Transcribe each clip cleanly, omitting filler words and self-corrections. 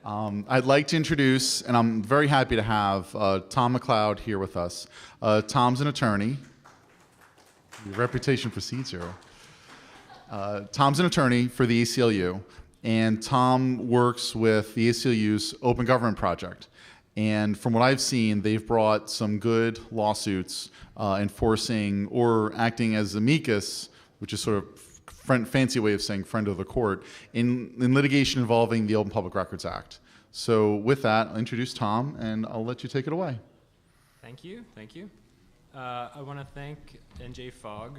I'd like to introduce, and I'm very happy to have Tom McLeod here with us. Tom's an attorney. Your reputation precedes you. Tom's an attorney for the ACLU, and Tom works with the ACLU's Open Government Project. And from what I've seen, they've brought some good lawsuits enforcing or acting as amicus, which is sort of fancy way of saying friend of the court, in litigation involving the Open Public Records Act. So with that, I'll introduce Tom, and I'll let you take it away. Thank you. I want to thank NJFOG,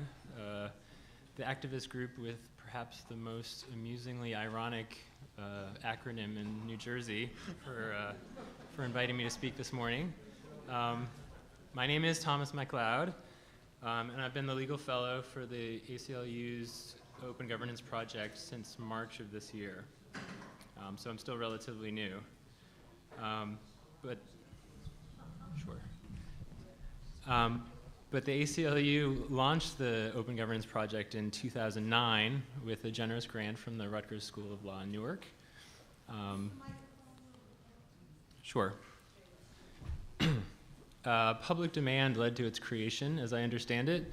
the activist group with perhaps the most amusingly ironic acronym in New Jersey, for inviting me to speak this morning. My name is Thomas McLeod, and I've been the legal fellow for the ACLU's Open Governance Project since March of this year. So I'm still relatively new. But the ACLU launched the Open Governance Project in 2009 with a generous grant from the Rutgers School of Law in Newark. Public demand led to its creation, as I understand it.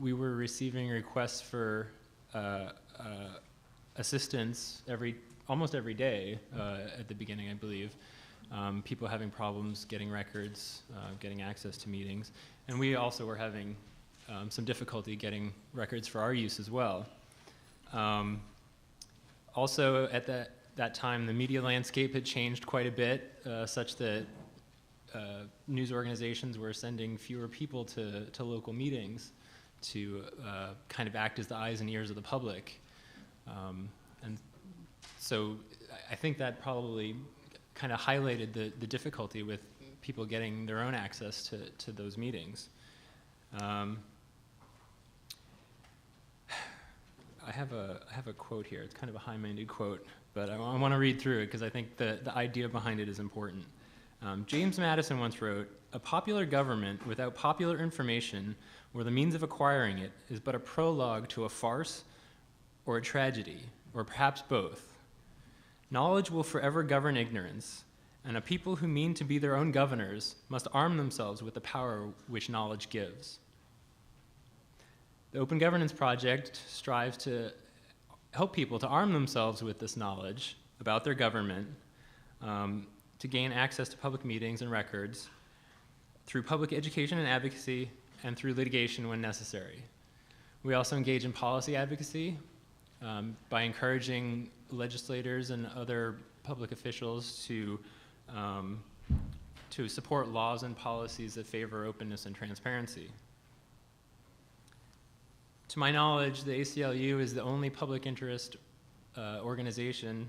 We were receiving requests for assistance almost every day at the beginning, I believe. People having problems getting records, getting access to meetings. And we also were having some difficulty getting records for our use as well. Also, at that time, the media landscape had changed quite a bit, such that news organizations were sending fewer people to local meetings to kind of act as the eyes and ears of the public. And so I think that probably kind of highlighted the difficulty with people getting their own access to those meetings. I have a quote here. It's kind of a high-minded quote, but I want to read through it because I think the idea behind it is important. James Madison once wrote, "A popular government without popular information or the means of acquiring it is but a prologue to a farce or a tragedy, or perhaps both. Knowledge will forever govern ignorance, and a people who mean to be their own governors must arm themselves with the power which knowledge gives." The Open Governance Project strives to help people to arm themselves with this knowledge about their government, to gain access to public meetings and records through public education and advocacy and through litigation when necessary. We also engage in policy advocacy by encouraging legislators and other public officials to support laws and policies that favor openness and transparency. To my knowledge, the ACLU is the only public interest organization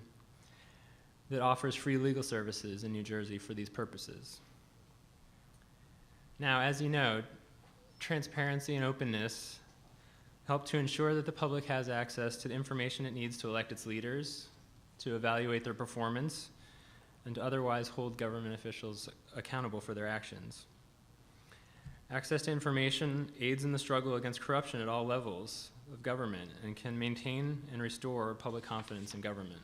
that offers free legal services in New Jersey for these purposes. Now, as you know, transparency and openness help to ensure that the public has access to the information it needs to elect its leaders, to evaluate their performance, and to otherwise hold government officials accountable for their actions. Access to information aids in the struggle against corruption at all levels of government and can maintain and restore public confidence in government.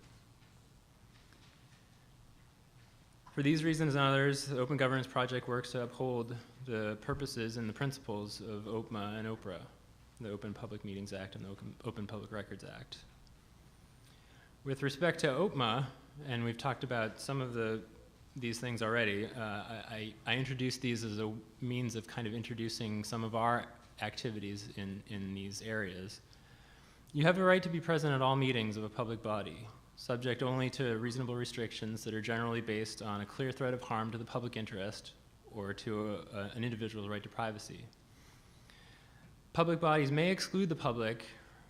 For these reasons and others, the Open Governance Project works to uphold the purposes and the principles of OPMA and OPRA, the Open Public Meetings Act and the Open Public Records Act. With respect to OPMA, and we've talked about some of these things already, I introduced these as a means of kind of introducing some of our activities in these areas. You have a right to be present at all meetings of a public body, subject only to reasonable restrictions that are generally based on a clear threat of harm to the public interest or to an individual's right to privacy. Public bodies may exclude the public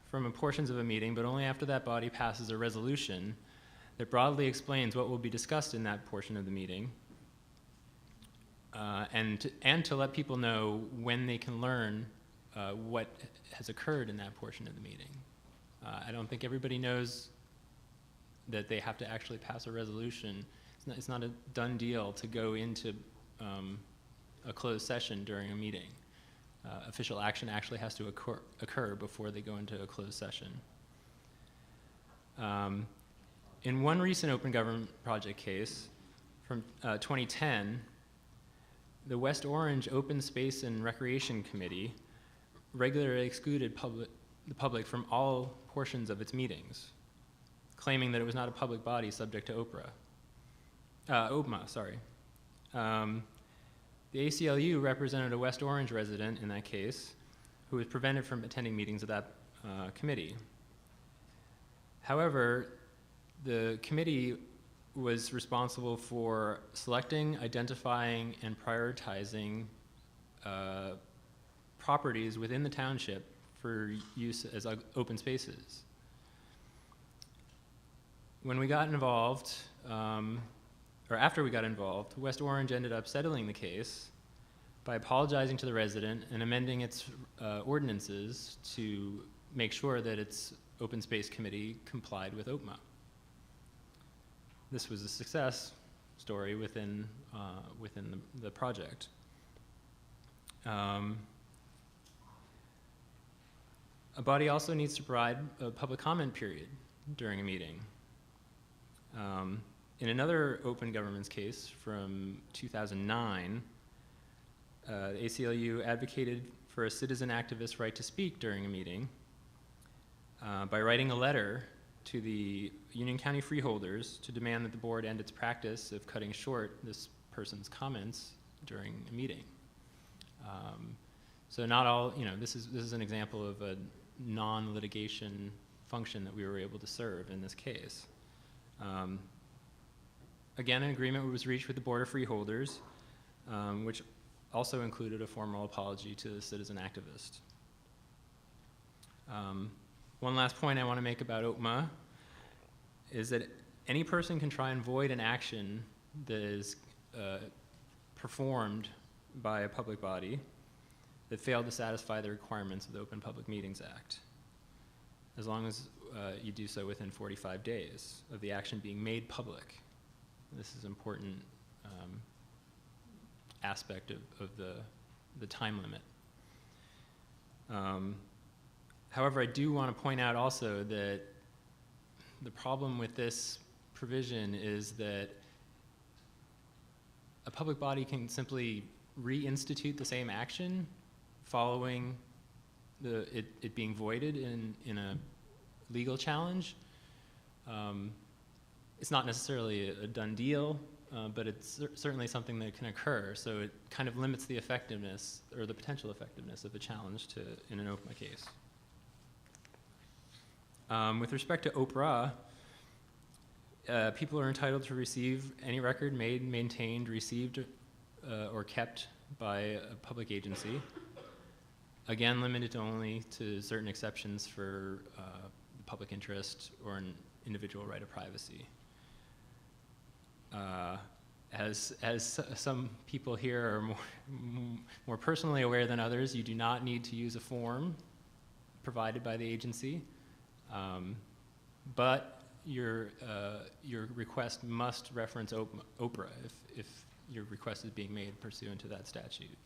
from portions of a meeting, but only after that body passes a resolution that broadly explains what will be discussed in that portion of the meeting, and to let people know when they can learn what has occurred in that portion of the meeting. I don't think everybody knows that they have to actually pass a resolution. It's not a done deal to go into a closed session during a meeting. Official action actually has to occur before they go into a closed session. In one recent Open Government Project case from 2010, the West Orange Open Space and Recreation Committee regularly excluded the public from all portions of its meetings, claiming that it was not a public body subject to OPMA. The ACLU represented a West Orange resident in that case who was prevented from attending meetings of that committee. However, the committee was responsible for selecting, identifying, and prioritizing properties within the township for use as open spaces. When we got involved, or after we got involved, West Orange ended up settling the case by apologizing to the resident and amending its ordinances to make sure that its open space committee complied with OPMA. This was a success story within the project. A body also needs to provide a public comment period during a meeting. In another open governments case from 2009, the ACLU advocated for a citizen activist right to speak during a meeting by writing a letter to the Union County freeholders to demand that the board end its practice of cutting short this person's comments during a meeting. So not all, this is an example of a non-litigation function that we were able to serve in this case. Again, an agreement was reached with the Board of Freeholders, which also included a formal apology to the citizen activist. One last point I want to make about OPMA is that any person can try and void an action that is performed by a public body that failed to satisfy the requirements of the Open Public Meetings Act, as long as you do so within 45 days of the action being made public. This is an important aspect of the time limit. However, I do want to point out also that the problem with this provision is that a public body can simply reinstitute the same action following it being voided in a legal challenge. It's not necessarily a done deal, but it's certainly something that can occur. So it kind of limits the effectiveness or the potential effectiveness of a challenge in an OPMA case. With respect to OPRA, people are entitled to receive any record made, maintained, received, or kept by a public agency. Again, limited only to certain exceptions for the public interest or an individual right of privacy. As some people here are more personally aware than others, you do not need to use a form provided by the agency, but your request must reference OPRA if your request is being made pursuant to that statute.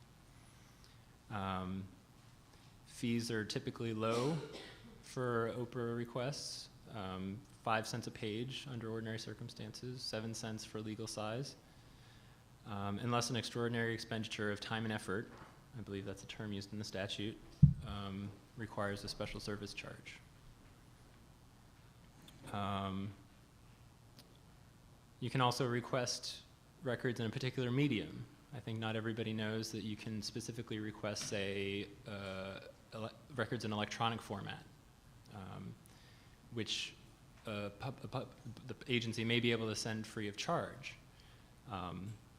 Fees are typically low for OPRA requests, 5 cents a page under ordinary circumstances, 7 cents for legal size, unless an extraordinary expenditure of time and effort, I believe that's a term used in the statute, requires a special service charge. You can also request records in a particular medium. I think not everybody knows that you can specifically request, say, records in electronic format, which the agency may be able to send free of charge.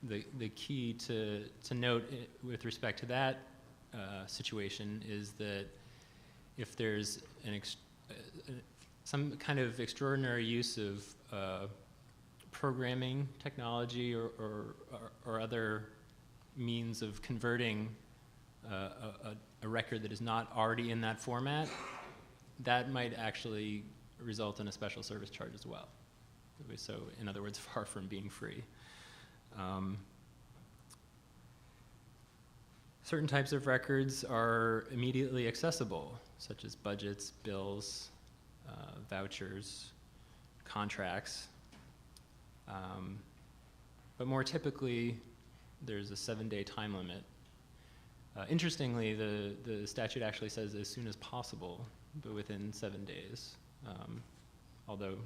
The key to note with respect to that situation is that if there's some kind of extraordinary use of programming technology or other means of converting a record that is not already in that format, that might actually result in a special service charge as well. So, in other words, far from being free. Certain types of records are immediately accessible, such as budgets, bills, vouchers, contracts. But more typically, there's a 7-day time limit. Interestingly, the statute actually says as soon as possible, but within 7 days. Although,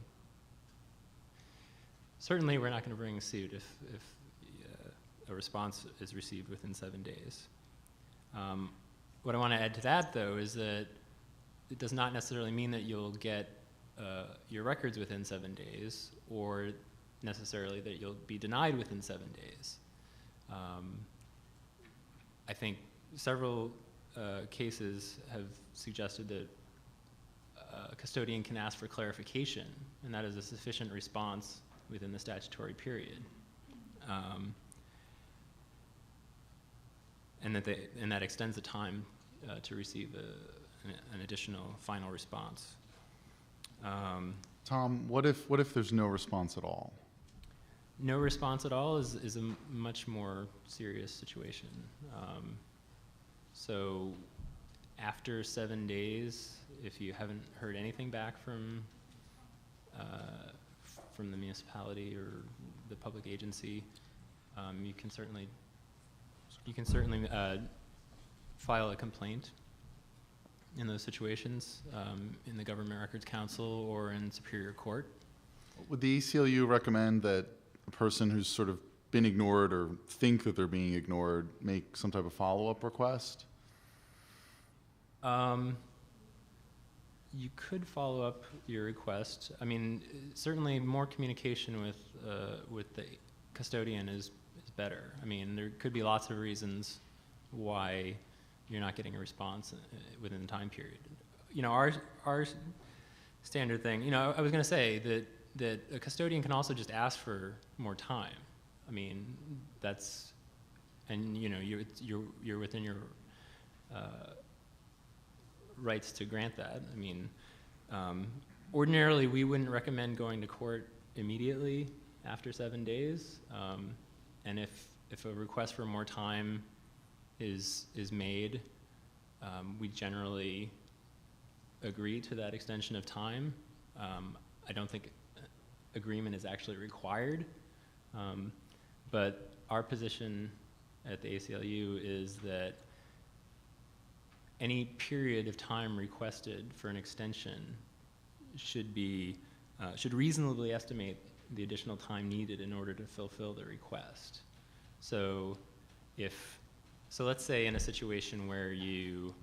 certainly we're not going to bring a suit if a response is received within 7 days. What I want to add to that, though, is that it does not necessarily mean that you'll get your records within 7 days, or necessarily that you'll be denied within 7 days. I think several cases have suggested that a custodian can ask for clarification, and that is a sufficient response within the statutory period. And that extends the time to receive an additional final response. Tom, what if there's no response at all? No response at all is a much more serious situation. So after 7 days, if you haven't heard anything back from the municipality or the public agency, you can certainly file a complaint in those situations in the Government Records Council or in Superior Court. Would the ACLU recommend that a person who's sort of been ignored or think that they're being ignored make some type of follow-up request? You could follow up your request. I mean, certainly more communication with the custodian is better. I mean, there could be lots of reasons why you're not getting a response within the time period. You know, our standard thing, you know, I was going to say that a custodian can also just ask for more time. I mean, that's, and you know, you're within your rights to grant that. I mean, ordinarily we wouldn't recommend going to court immediately after 7 days. And if a request for more time is made, we generally agree to that extension of time. I don't think agreement is actually required, but our position at the ACLU is that any period of time requested for an extension should reasonably estimate the additional time needed in order to fulfill the request. So let's say in a situation where you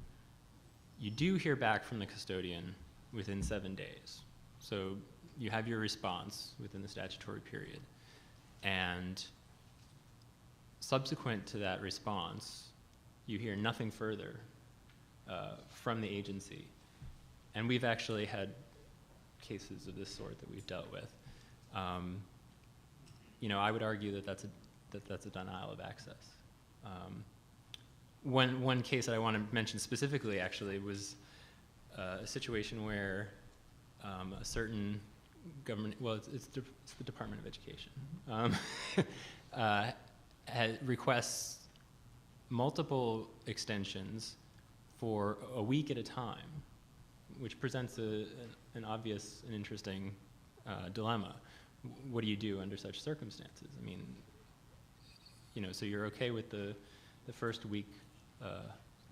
do hear back from the custodian within 7 days. So you have your response within the statutory period. And subsequent to that response, you hear nothing further from the agency. And we've actually had cases of this sort that we've dealt with. You know, I would argue that that's a denial of access. One case that I want to mention specifically actually was a situation where a certain government, well, it's the Department of Education, requests multiple extensions for a week at a time, which presents an obvious and interesting dilemma. What do you do under such circumstances? I mean, you know, so you're okay with the first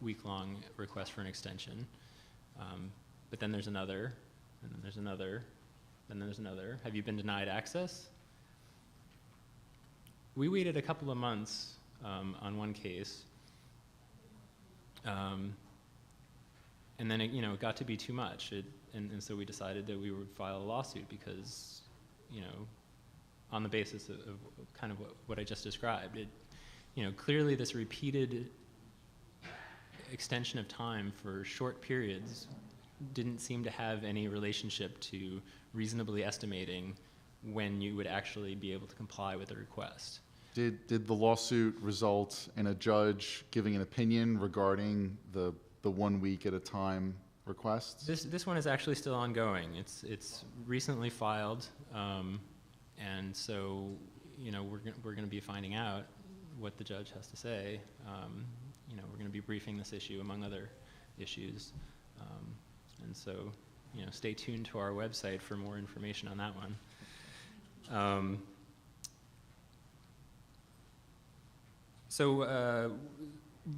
week-long request for an extension, but then there's another, and then there's another, and then there's another. Have you been denied access? We waited a couple of months on one case, and then it got to be too much, and so we decided that we would file a lawsuit because, you know, on the basis of kind of what I just described. Clearly this repeated extension of time for short periods didn't seem to have any relationship to reasonably estimating when you would actually be able to comply with the request. Did the lawsuit result in a judge giving an opinion regarding the 1 week at a time requests? This one is actually still ongoing. It's recently filed, and so we're going to be finding out what the judge has to say. We're going to be briefing this issue among other issues, and so stay tuned to our website for more information on that one.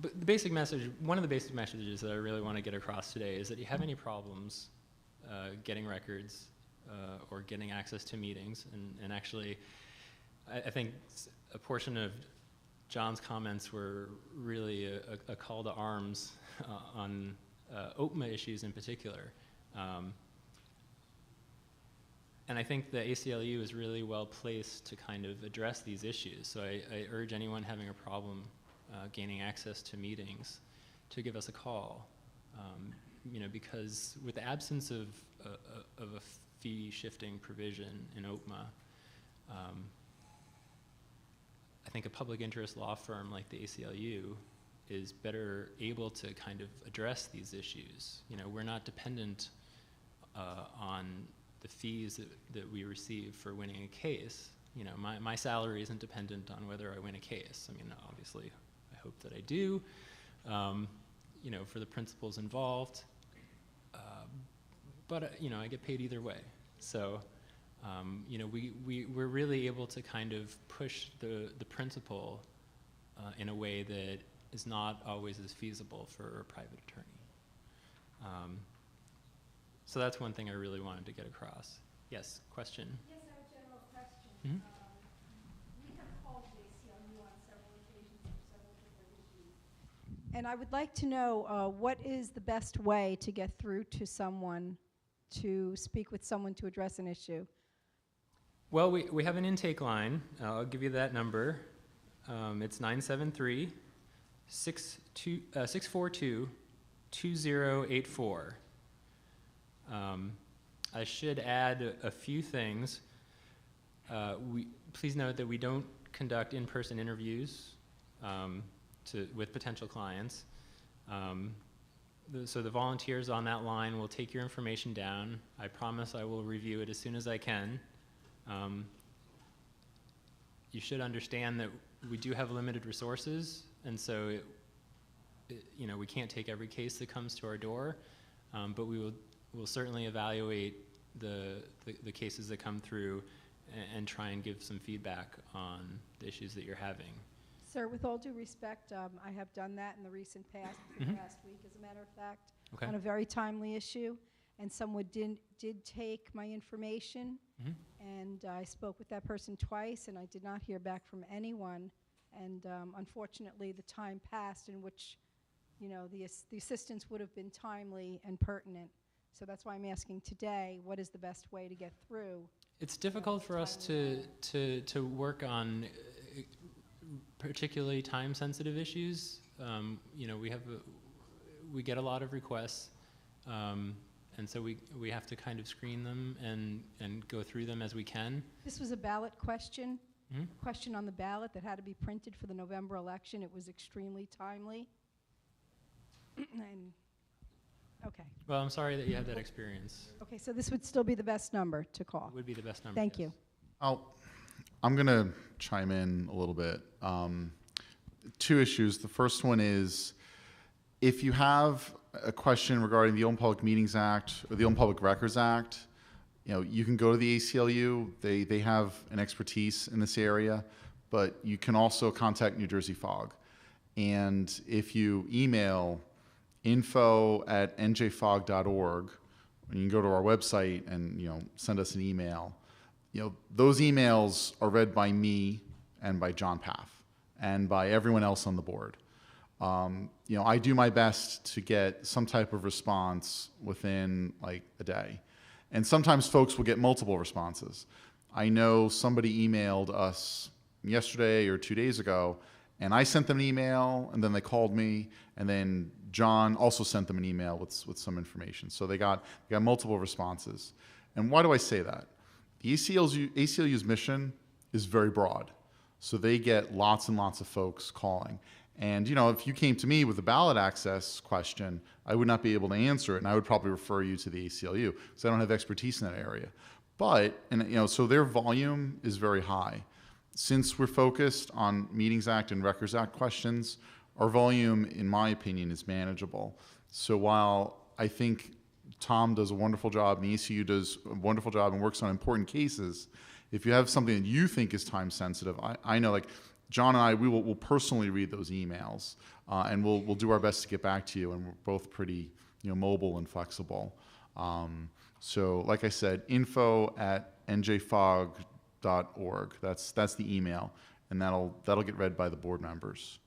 The basic message, one of the basic messages that I really want to get across today is that if you have any problems getting records or getting access to meetings, and actually, I think a portion of John's comments were really a call to arms on OPMA issues in particular. And I think the ACLU is really well placed to kind of address these issues. So I urge anyone having a problem gaining access to meetings to give us a call. Because with the absence of a fee shifting provision in OPMA, I think a public interest law firm like the ACLU is better able to kind of address these issues. We're not dependent on the fees that we receive for winning a case. My salary isn't dependent on whether I win a case. I mean, obviously, I hope that I do, for the principles involved. But I get paid either way. So, we're really able to kind of push the principle in a way that is not always as feasible for a private attorney. So that's one thing I really wanted to get across. Yes, question? Yes, I have a general question. Mm-hmm. We have called the ACLU on several occasions for several different issues. And I would like to know what is the best way to get through to someone, to speak with someone to address an issue? Well, we have an intake line. I'll give you that number. It's 973-642-2084. I should add a few things. Please note that we don't conduct in-person interviews with potential clients. So the volunteers on that line will take your information down. I promise I will review it as soon as I can. You should understand that we do have limited resources, and so we can't take every case that comes to our door, but we'll certainly evaluate the cases that come through and try and give some feedback on the issues that you're having. Sir, with all due respect, I have done that in the recent past, the past week, as a matter of fact, on a very timely issue, and someone did take my information, and I spoke with that person twice, and I did not hear back from anyone, and unfortunately, the time passed in which, the assistance would have been timely and pertinent. So that's why I'm asking today, what is the best way to get through? It's difficult for us to work on particularly time-sensitive issues. We get a lot of requests, and so we have to kind of screen them and go through them as we can. This was a ballot question, question on the ballot that had to be printed for the November election. It was extremely timely. And okay. Well, I'm sorry that you had that experience. Okay, so this would still be the best number to call. It would be the best number. Thank yes. you. I'm going to chime in a little bit. Two issues. The first one is, if you have a question regarding the Open Public Meetings Act or the Open Public Records Act, you can go to the ACLU. They have an expertise in this area, but you can also contact New Jersey FOG. And if you email info@njfog.org, and you can go to our website and send us an email. Those emails are read by me and by John Paff and by everyone else on the board. I do my best to get some type of response within like a day, and sometimes folks will get multiple responses. I know somebody emailed us yesterday or 2 days ago, and I sent them an email, and then they called me, and then John also sent them an email with some information. So they got multiple responses. And why do I say that? The ACLU's mission is very broad. So they get lots and lots of folks calling. And if you came to me with a ballot access question, I would not be able to answer it, and I would probably refer you to the ACLU because I don't have expertise in that area. But, so their volume is very high. Since we're focused on Meetings Act and Records Act questions, our volume, in my opinion, is manageable. So while I think Tom does a wonderful job, and the ACLU does a wonderful job and works on important cases. If you have something that you think is time sensitive, I know, like John and I, we'll personally read those emails, and we'll do our best to get back to you. And we're both pretty, mobile and flexible. So, like I said, info@njfog.org. That's the email, and that'll get read by the board members.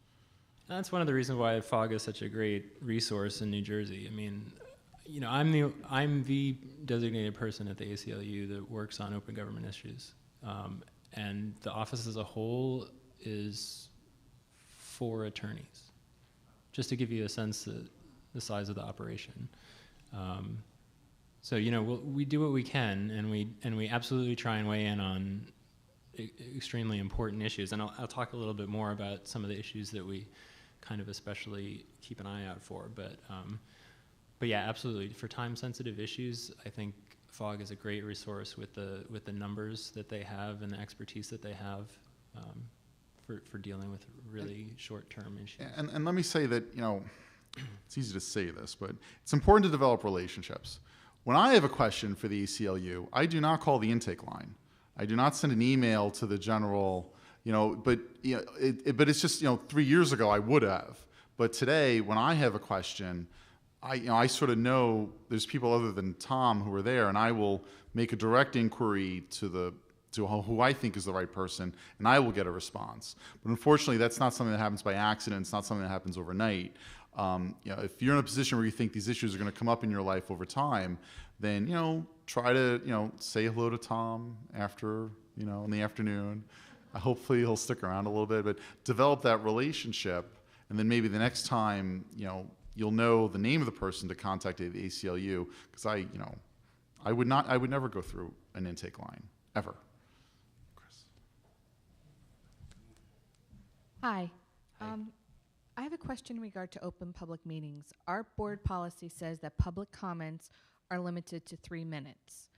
That's one of the reasons why FOG is such a great resource in New Jersey. I mean, I'm the designated person at the ACLU that works on open government issues, and the office as a whole is 4 attorneys, just to give you a sense of the size of the operation. So we do what we can, and we absolutely try and weigh in on extremely important issues. And I'll talk a little bit more about some of the issues that we kind of especially keep an eye out for. But yeah, absolutely. For time-sensitive issues, I think FOG is a great resource with the numbers that they have and the expertise that they have for dealing with really short-term issues. And let me say that, it's easy to say this, but it's important to develop relationships. When I have a question for the ACLU, I do not call the intake line. I do not send an email to the general, but it's just, 3 years ago I would have. But today, when I have a question, I sort of know there's people other than Tom who are there, and I will make a direct inquiry to who I think is the right person, and I will get a response. But unfortunately, that's not something that happens by accident. It's not something that happens overnight. If you're in a position where you think these issues are going to come up in your life over time, then try to say hello to Tom after in the afternoon. Hopefully he'll stick around a little bit, but develop that relationship, and then maybe the next time you'll know the name of the person to contact at the ACLU, because I would never go through an intake line ever. Chris. Hi. I have a question in regard to open public meetings. Our board policy says that public comments are limited to 3 minutes.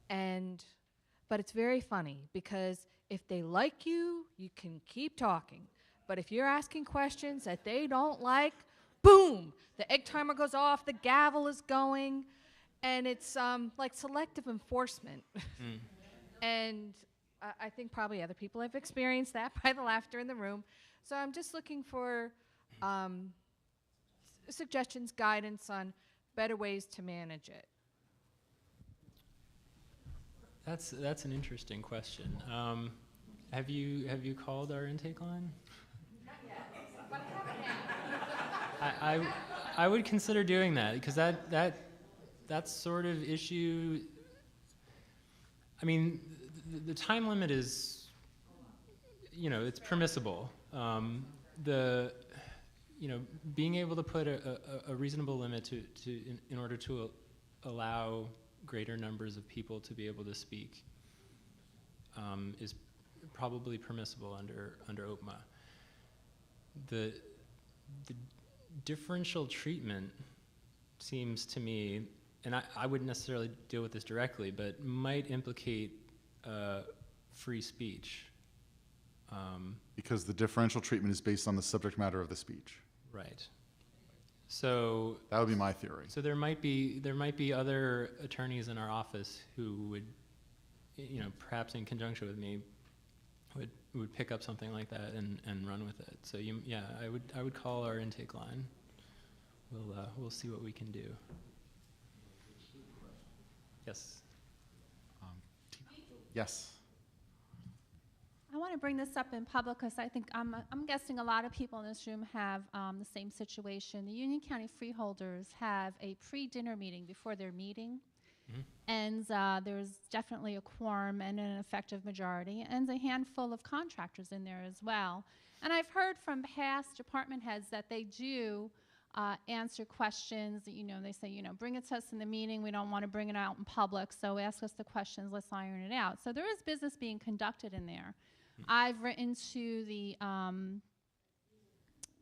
But it's very funny, because if they like you, you can keep talking. But if you're asking questions that they don't like, boom, the egg timer goes off, the gavel is going, and it's like selective enforcement. And I think probably other people have experienced that by the laughter in the room. So I'm just looking for suggestions, guidance on better ways to manage it. That's an interesting question. Have you called our intake line? Not yet, but I haven't. I would consider doing that, because that sort of issue. I mean, the time limit is, it's permissible. Being able to put a reasonable limit in order to allow greater numbers of people to be able to speak is probably permissible under OPMA. The differential treatment seems to me, and I wouldn't necessarily deal with this directly, but might implicate free speech. Because the differential treatment is based on the subject matter of the speech. Right. So that would be my theory. So there might be other attorneys in our office who would, perhaps in conjunction with me, would pick up something like that and run with it. So I would call our intake line. We'll see what we can do. Yes. Yes. I want to bring this up in public because I think I'm guessing a lot of people in this room have the same situation. The Union County freeholders have a pre-dinner meeting before their meeting, and there's definitely a quorum and an effective majority, and a handful of contractors in there as well. And I've heard from past department heads that they do answer questions. They say, bring it to us in the meeting. We don't want to bring it out in public, so ask us the questions. Let's iron it out. So there is business being conducted in there. I've written to the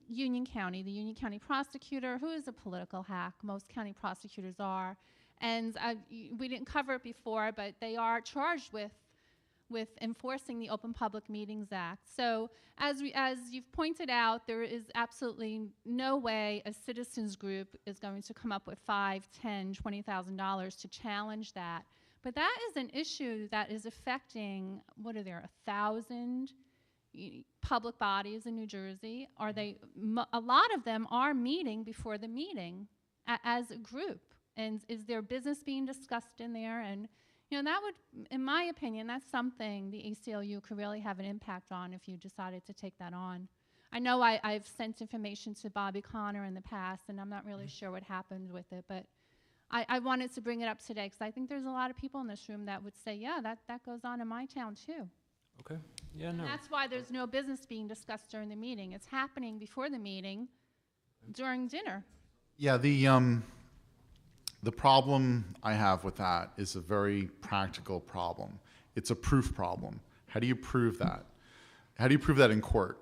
Union County prosecutor, who is a political hack. Most county prosecutors are. And we didn't cover it before, but they are charged with with enforcing the Open Public Meetings Act. So as you've pointed out, there is absolutely no way a citizens group is going to come up with $5, $10, $20,000 to challenge that. But that is an issue that is affecting, what are there, 1,000 public bodies in New Jersey? Are they, a lot of them are meeting before the meeting as a group. And is their business being discussed in there? And that would, in my opinion, that's something the ACLU could really have an impact on if you decided to take that on. I know I've sent information to Bobby Connor in the past, and I'm not really sure what happened with it, but I wanted to bring it up today because I think there's a lot of people in this room that would say, yeah, that goes on in my town too. Okay. Yeah, no. And that's why there's no business being discussed during the meeting. It's happening before the meeting, during dinner. Yeah, the problem I have with that is a very practical problem. It's a proof problem. How do you prove that? How do you prove that in court?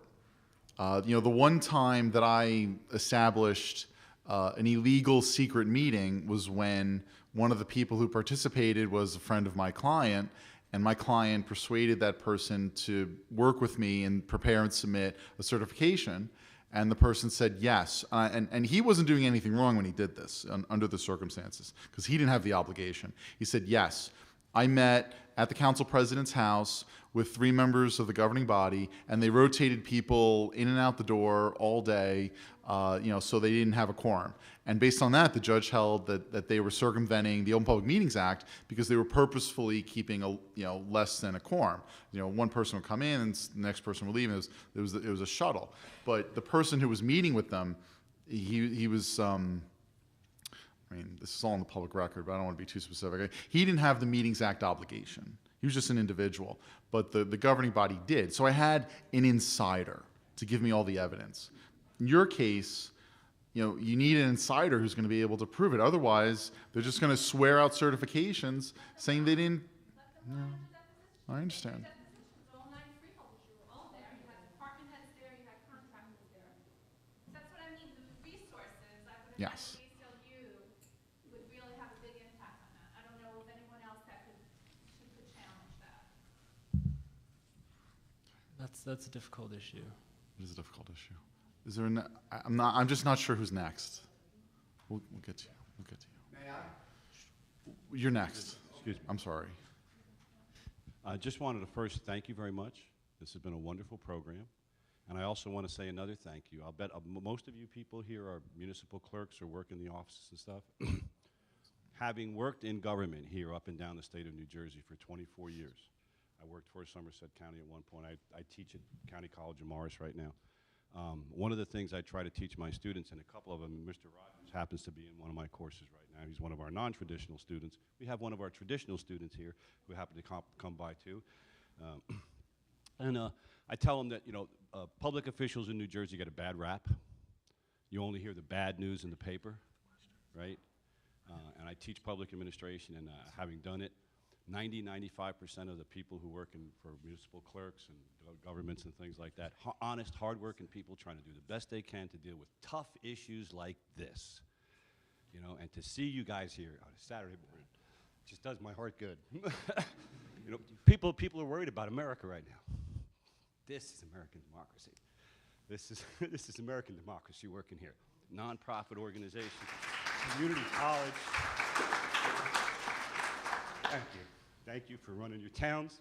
The one time that I established an illegal secret meeting was when one of the people who participated was a friend of my client, and my client persuaded that person to work with me and prepare and submit a certification. And the person said yes. And he wasn't doing anything wrong when he did this under the circumstances, because he didn't have the obligation. He said, yes, I met at the council president's house with 3 members of the governing body, and they rotated people in and out the door all day, so they didn't have a quorum. And based on that, the judge held that they were circumventing the Open Public Meetings Act because they were purposefully keeping less than a quorum. One person would come in and the next person would leave. And it was a shuttle. But the person who was meeting with them, he was. This is all on the public record, but I don't want to be too specific. He didn't have the Meetings Act obligation. He was just an individual, but the governing body did. So I had an insider to give me all the evidence. In your case, you need an insider who's going to be able to prove it. Otherwise, they're just going to swear out certifications saying they didn't. I understand. Yes. That's a difficult issue. It is a difficult issue. Is there? I'm just not sure who's next. We'll get to you. We'll get to you. May I? You're next. Excuse me. I'm sorry. I just wanted to first thank you very much. This has been a wonderful program. And I also want to say another thank you. I'll bet most of you people here are municipal clerks or work in the offices and stuff. Having worked in government here up and down the state of New Jersey for 24 years, I worked for Somerset County at one point. I teach at County College in Morris right now. One of the things I try to teach my students, and a couple of them, Mr. Rogers happens to be in one of my courses right now. He's one of our non-traditional students. We have one of our traditional students here who happen to come by too. I tell them that, public officials in New Jersey get a bad rap. You only hear the bad news in the paper, right? And I teach public administration, and having done it, 95% of the people who work for municipal clerks and governments and things like that, honest, hardworking people trying to do the best they can to deal with tough issues like this. And to see you guys here on a Saturday morning just does my heart good. People are worried about America right now. This is American democracy. This is American democracy working here. Non-profit organization, community college. Thank you. Thank you for running your towns.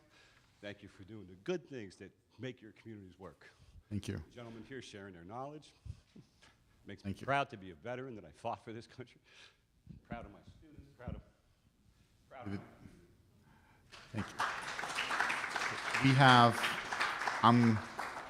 Thank you for doing the good things that make your communities work. Thank you. The gentlemen here sharing their knowledge. Makes me proud to be a veteran that I fought for this country. Proud of my students, proud of my community. Thank you. I'm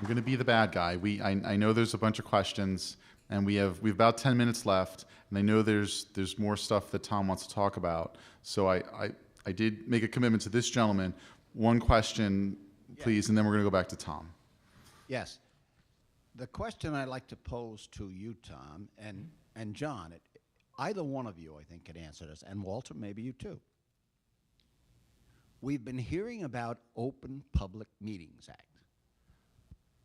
going to be the bad guy. I know there's a bunch of questions, and we've about 10 minutes left, and I know there's more stuff that Tom wants to talk about. So I did make a commitment to this gentleman. One question, please, and then we're going to go back to Tom. Yes. The question I'd like to pose to you, Tom, and John, either one of you, I think, could answer this, and Walter, maybe you too. We've been hearing about Open Public Meetings Act.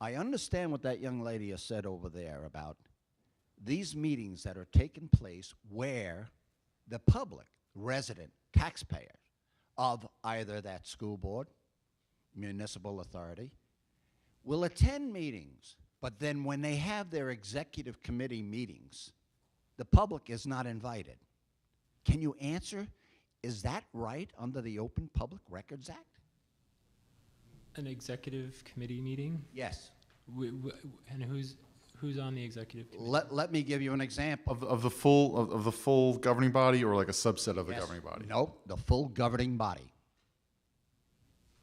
I understand what that young lady has said over there about these meetings that are taking place where the public, resident, taxpayer of either that school board, municipal authority, will attend meetings, but then when they have their executive committee meetings, the public is not invited. Can you answer, is that right under the Open Public Records Act? An executive committee meeting? Yes. And who's on the executive committee? Let me give you an example. Of the full governing body, or like a subset of the Yes. governing body? Nope, the full governing body.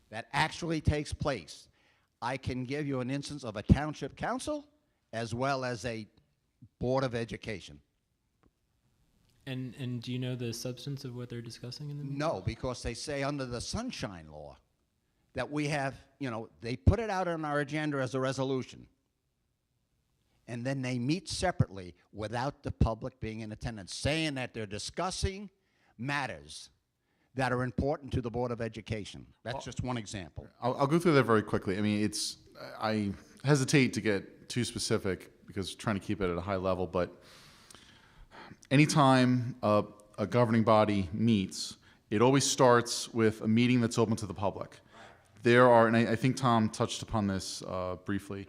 That actually takes place. I can give you an instance of a township council as well as a board of education. And do you know the substance of what they're discussing in the meeting? No, because they say under the Sunshine Law that we have, they put it out on our agenda as a resolution. And then they meet separately without the public being in attendance, saying that they're discussing matters that are important to the Board of Education. That's just one example. I'll go through that very quickly. I mean, I hesitate to get too specific because we're trying to keep it at a high level, but anytime a governing body meets, it always starts with a meeting that's open to the public. There are, and I think Tom touched upon this briefly,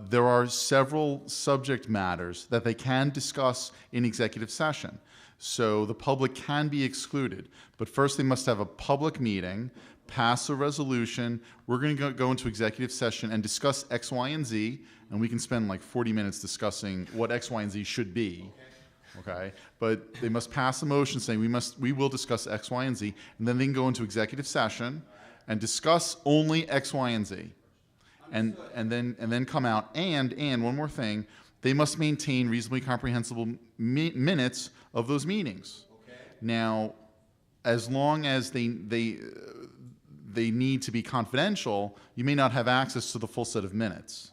there are several subject matters that they can discuss in executive session. So the public can be excluded, but first they must have a public meeting, pass a resolution. We're going to go into executive session and discuss X, Y, and Z, and we can spend like 40 minutes discussing what X, Y, and Z should be. Okay, but they must pass a motion saying we will discuss X, Y, and Z, and then they can go into executive session and discuss only X, Y, and Z, and then come out. And one more thing, they must maintain reasonably comprehensible minutes of those meetings. Okay. Now, as long as they need to be confidential, you may not have access to the full set of minutes.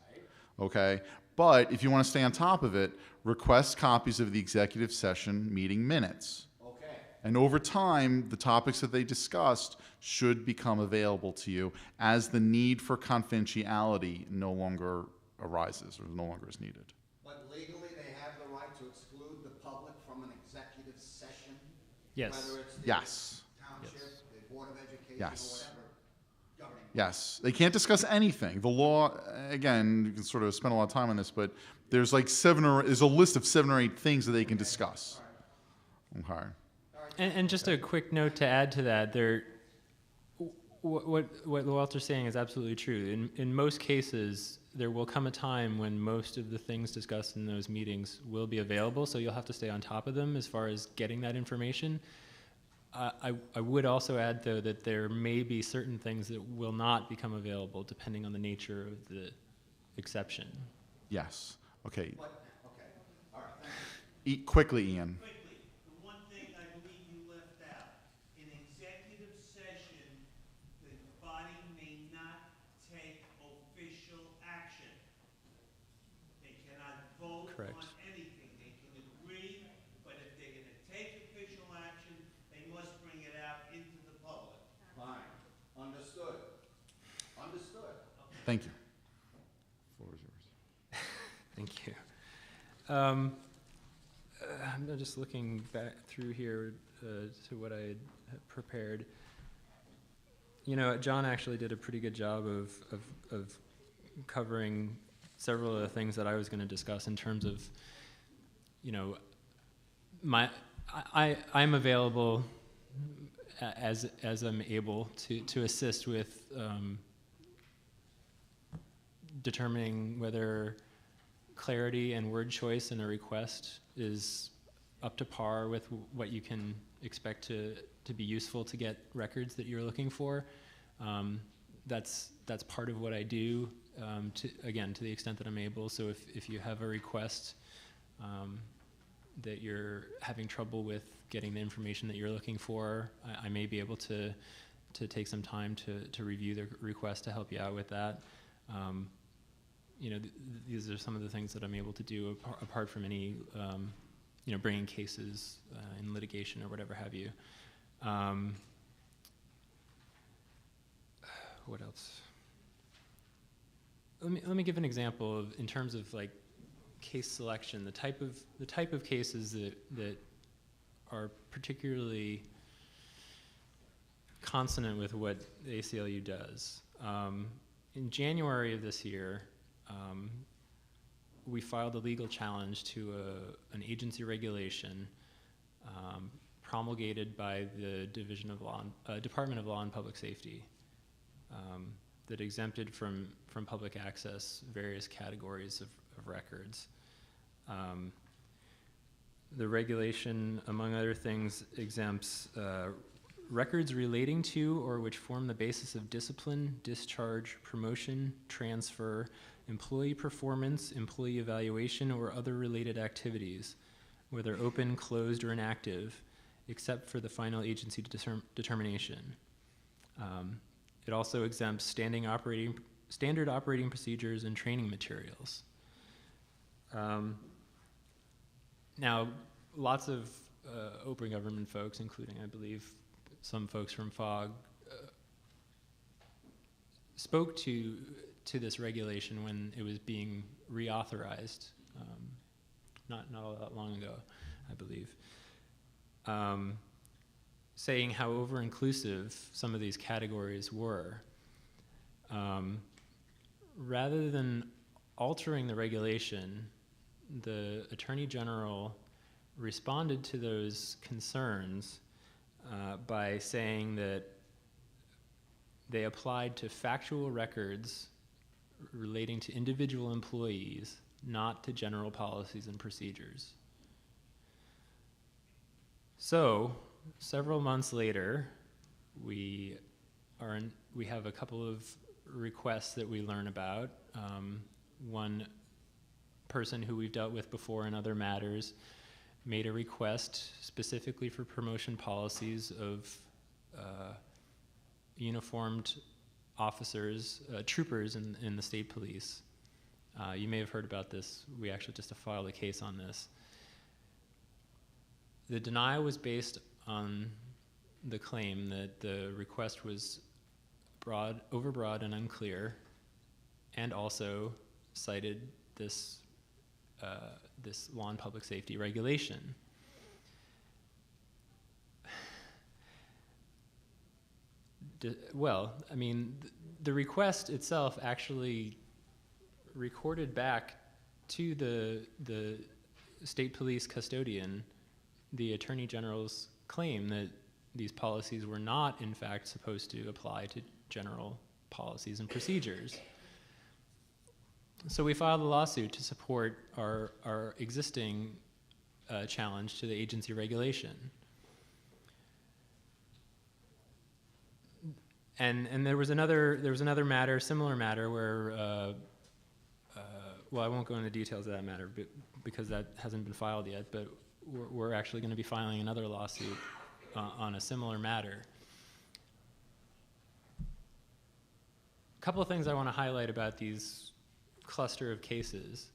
Okay, but if you want to stay on top of it, request copies of the executive session meeting minutes. Okay. And over time, the topics that they discussed should become available to you as the need for confidentiality no longer arises or no longer is needed. But legally, they have the right to exclude the public from an executive session? Yes. Whether it's the Yes. township, Yes. the Board of Education, Yes. or whatever. Governing. Yes, they can't discuss anything. The law, again, you can sort of spend a lot of time on this, but there's like there's a list of 7 or 8 things that they can discuss. Okay. And just a quick note to add to that, what Walter's saying is absolutely true. In most cases, there will come a time when most of the things discussed in those meetings will be available, so you'll have to stay on top of them as far as getting that information. I would also add, though, that there may be certain things that will not become available depending on the nature of the exception. Yes. Okay. Okay. All right. Thank you. Quickly, Ian. Quickly, the one thing I believe you left out, in executive session, the body may not take official action. They cannot vote Correct. on anything. They can agree, but if they're going to take official action, they must bring it out into the public. Fine. Understood. Understood. Thank you. Floor is yours. Thank you. I'm just looking back through here to what I had prepared. John actually did a pretty good job of covering several of the things that I was going to discuss in terms of, I'm available as I'm able to assist with determining whether clarity and word choice in a request is up to par with what you can expect to be useful to get records that you're looking for. That's part of what I do, to the extent that I'm able. So if you have a request that you're having trouble with getting the information that you're looking for, I may be able to take some time to review the request to help you out with that. These are some of the things that I'm able to do apart from any, bringing cases in litigation or whatever have you. What else? Let me give an example of, in terms of like case selection, the type of cases that are particularly consonant with what the ACLU does. In January of this year, we filed a legal challenge to an agency regulation promulgated by the Department of Law and Public Safety that exempted from public access various categories of records. The regulation, among other things, exempts records relating to or which form the basis of discipline, discharge, promotion, transfer, employee performance, employee evaluation, or other related activities, whether open, closed, or inactive, except for the final agency determination. It also exempts standard operating procedures and training materials. Now, lots of open government folks, including, I believe, some folks from FOG, spoke to this regulation when it was being reauthorized, not all that long ago, I believe, saying how over-inclusive some of these categories were. Rather than altering the regulation, the Attorney General responded to those concerns by saying that they applied to factual records relating to individual employees, not to general policies and procedures. So, several months later, we have a couple of requests that we learn about. One person who we've dealt with before in other matters made a request specifically for promotion policies of uniformed officers, troopers in the state police. You may have heard about this. We actually just filed a case on this. The denial was based on the claim that the request was overbroad and unclear, and also cited this law and public safety regulation. Well, I mean, the request itself actually recorded back to the state police custodian the Attorney General's claim that these policies were not, in fact, supposed to apply to general policies and procedures. So we filed a lawsuit to support our existing challenge to the agency regulation. And there was another matter, similar matter, where well, I won't go into details of that matter because that hasn't been filed yet, but we're actually going to be filing another lawsuit on a similar matter. A couple of things I want to highlight about these cluster of cases.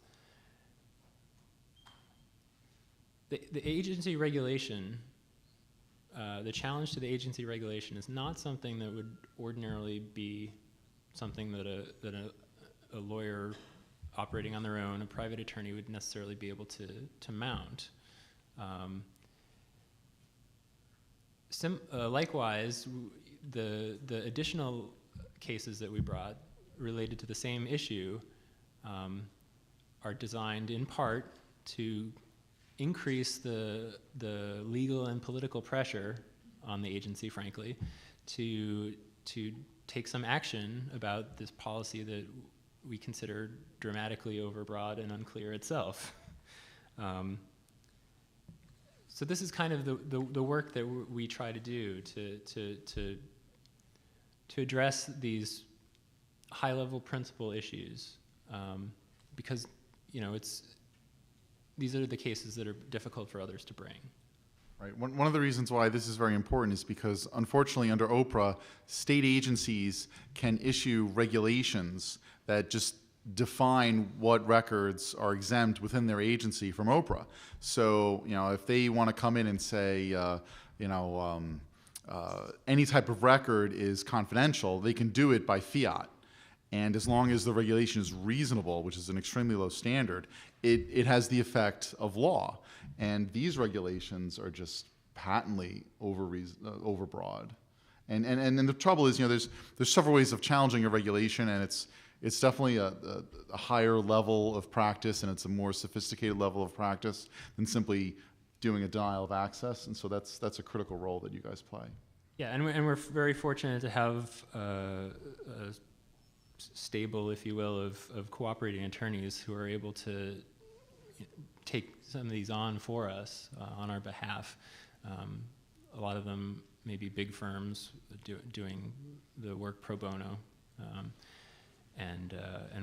The agency regulation, the challenge to the agency regulation is not something that would ordinarily be something that a lawyer operating on their own, a private attorney, would necessarily be able to mount. Likewise, the additional cases that we brought related to the same issue are designed in part to increase the legal and political pressure on the agency, frankly, to take some action about this policy that we consider dramatically overbroad and unclear itself. So this is kind of the work that we try to do to address these high-level principle issues, because these are the cases that are difficult for others to bring. Right. One of the reasons why this is very important is because, unfortunately, under OPRA, state agencies can issue regulations that just define what records are exempt within their agency from OPRA. So, if they want to come in and say, any type of record is confidential, they can do it by fiat. And as long as the regulation is reasonable, which is an extremely low standard, it has the effect of law. And these regulations are just patently overbroad. And the trouble is, there's several ways of challenging a regulation, and it's definitely a higher level of practice, and it's a more sophisticated level of practice than simply doing a denial of access. And so that's a critical role that you guys play. Yeah, and we're very fortunate to have a stable, if you will, of cooperating attorneys who are able to take some of these on for us on our behalf. A lot of them may be big firms doing the work pro bono, and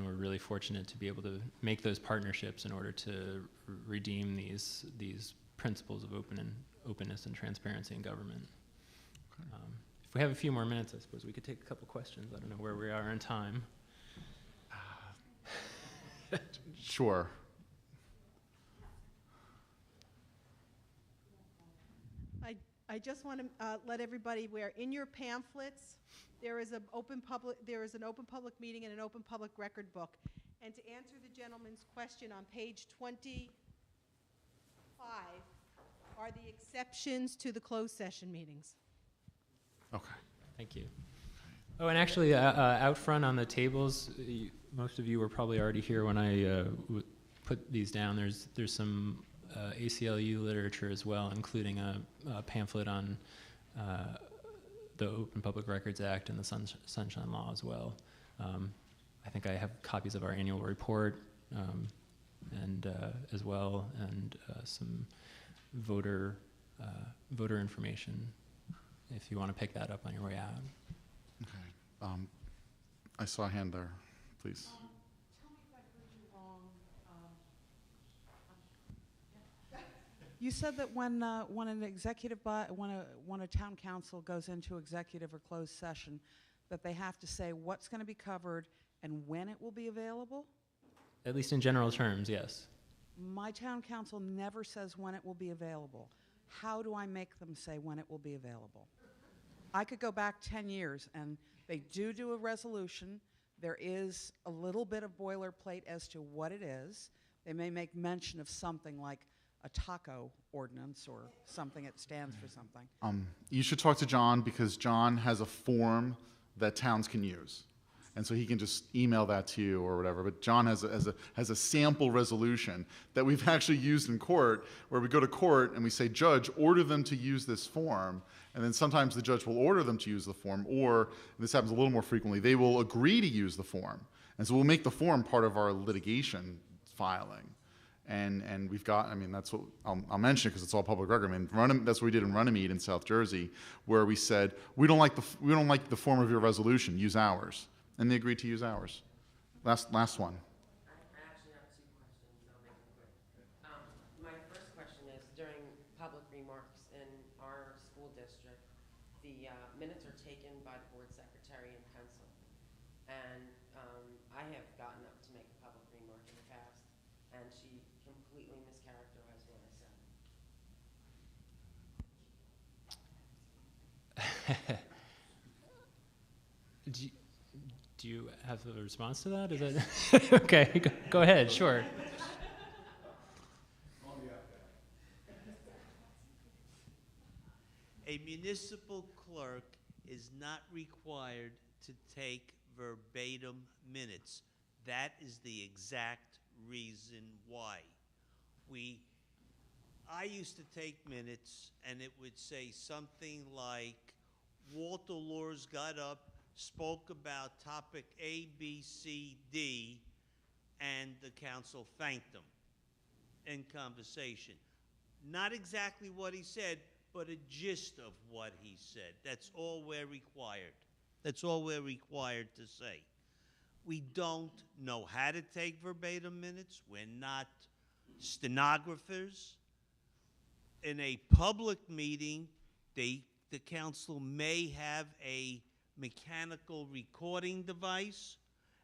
we're really fortunate to be able to make those partnerships in order to redeem these principles of openness and transparency in government. Okay. If we have a few more minutes, I suppose we could take a couple questions. I don't know where we are in time. Sure. I just want to let everybody aware, in your pamphlets, there is an open public meeting and an open public record book. And to answer the gentleman's question, on page 25 are the exceptions to the closed session meetings. Okay. Thank you. Oh, and actually, out front on the tables, most of you were probably already here when I put these down. There's some ACLU literature as well, including a pamphlet on the Open Public Records Act and the Sunshine Law as well. I think I have copies of our annual report and as well, and some voter information if you want to pick that up on your way out. Okay. I saw a hand there, please. Tell me if I heard you wrong. You said that when an executive when a town council goes into executive or closed session, that they have to say what's going to be covered and when it will be available? At least in general terms, yes. My town council never says when it will be available. How do I make them say when it will be available? I could go back 10 years, and they do a resolution. There is a little bit of boilerplate as to what it is. They may make mention of something like a taco ordinance or something that stands for something. You should talk to John, because John has a form that towns can use. And so he can just email that to you or whatever. But John has a sample resolution that we've actually used in court, where we go to court and we say, Judge, order them to use this form. And then sometimes the judge will order them to use the form, or, and this happens a little more frequently, they will agree to use the form. And so we'll make the form part of our litigation filing. And we've got, I mean, that's what, I'll mention it because it's all public record. I mean, that's what we did in Runnymede in South Jersey, where we said, we don't like the form of your resolution, use ours. And they agreed to use ours. Last one. I actually have two questions. I'll make them quick. My first question is, during public remarks in our school district, the minutes are taken by the board secretary in pencil. And I have gotten up to make a public remark in the past, and she completely mischaracterized what I said. Do you have a response to that? Is that okay? Go ahead. Sure. A municipal clerk is not required to take verbatim minutes. That is the exact reason why. I used to take minutes, and it would say something like, Walter Luers got up, spoke about topic A, B, C, D, and the council thanked him in conversation. Not exactly what he said, but a gist of what he said. That's all we're required. That's all we're required to say. We don't know how to take verbatim minutes. We're not stenographers. In a public meeting, the council may have a mechanical recording device,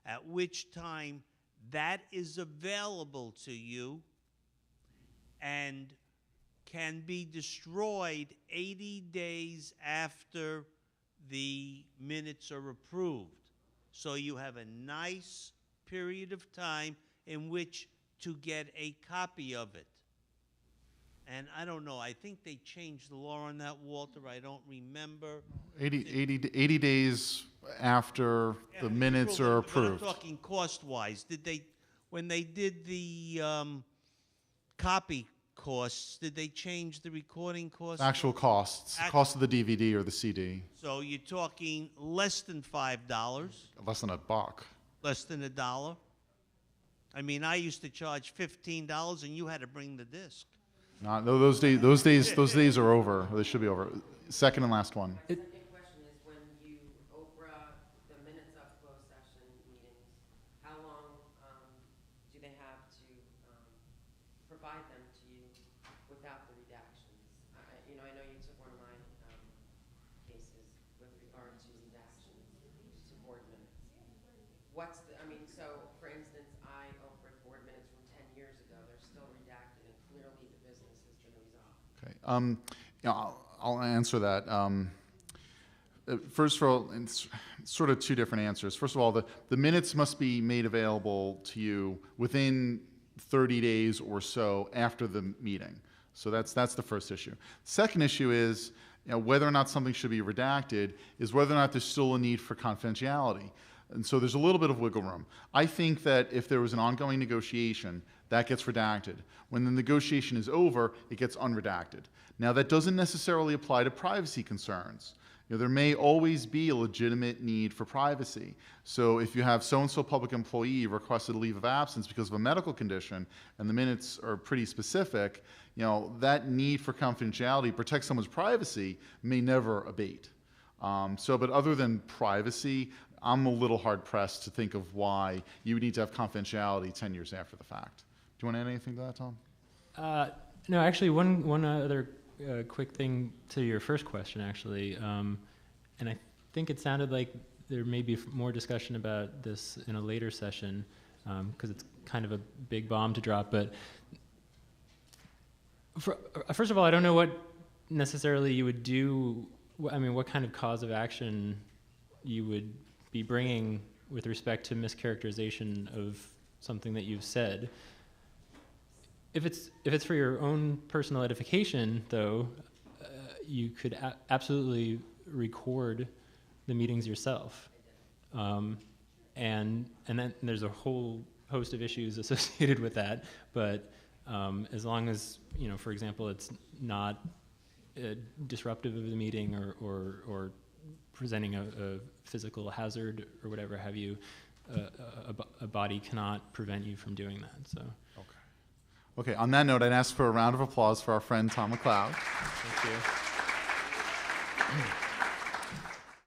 at which time that is available to you and can be destroyed 80 days after the minutes are approved. So you have a nice period of time in which to get a copy of it. And I don't know, I think they changed the law on that, Walter, I don't remember. 80 days after the minutes are approved. But I'm talking cost-wise. Did they, when they did the copy costs, did they change the recording costs? Actual costs, cost of the DVD or the CD. So you're talking less than $5. Less than $1. Less than $1. I mean, I used to charge $15, and you had to bring the disc. No, those days are over. They should be over. Second and last one. My second question is, when you OPRA the minutes of closed session meetings, how long do they have to provide them to you without the redactions? You know, I know you took one of my cases with regard to redactions to board minutes. What's the, I mean, so for instance, I OPRA'd board minutes from 10 years ago. They're still redacted, and clearly the business has been resolved. Okay. You know, I'll answer that. First of all, it's sort of two different answers. First of all, the minutes must be made available to you within 30 days or so after the meeting. So that's the first issue. Second issue is, you know, whether or not something should be redacted is whether or not there's still a need for confidentiality. And so there's a little bit of wiggle room. I think that if there was an ongoing negotiation, that gets redacted. When the negotiation is over, it gets unredacted. Now, that doesn't necessarily apply to privacy concerns. You know, there may always be a legitimate need for privacy. So if you have so-and-so public employee requested a leave of absence because of a medical condition, and the minutes are pretty specific, you know, that need for confidentiality to protect someone's privacy may never abate. But other than privacy, I'm a little hard-pressed to think of why you would need to have confidentiality 10 years after the fact. Do you want to add anything to that, Tom? No, actually, one other quick thing to your first question, actually, and I think it sounded like there may be more discussion about this in a later session, because it's kind of a big bomb to drop. But first of all, I don't know what necessarily you would do. I mean, what kind of cause of action you would be bringing with respect to mischaracterization of something that you've said. If it's for your own personal edification, though, you could absolutely record the meetings yourself, and then there's a whole host of issues associated with that. But as long as, you know, for example, it's not disruptive of the meeting or presenting a physical hazard or whatever have you, a body cannot prevent you from doing that. So. Okay, on that note, I'd ask for a round of applause for our friend Tom McLeod. Thank you.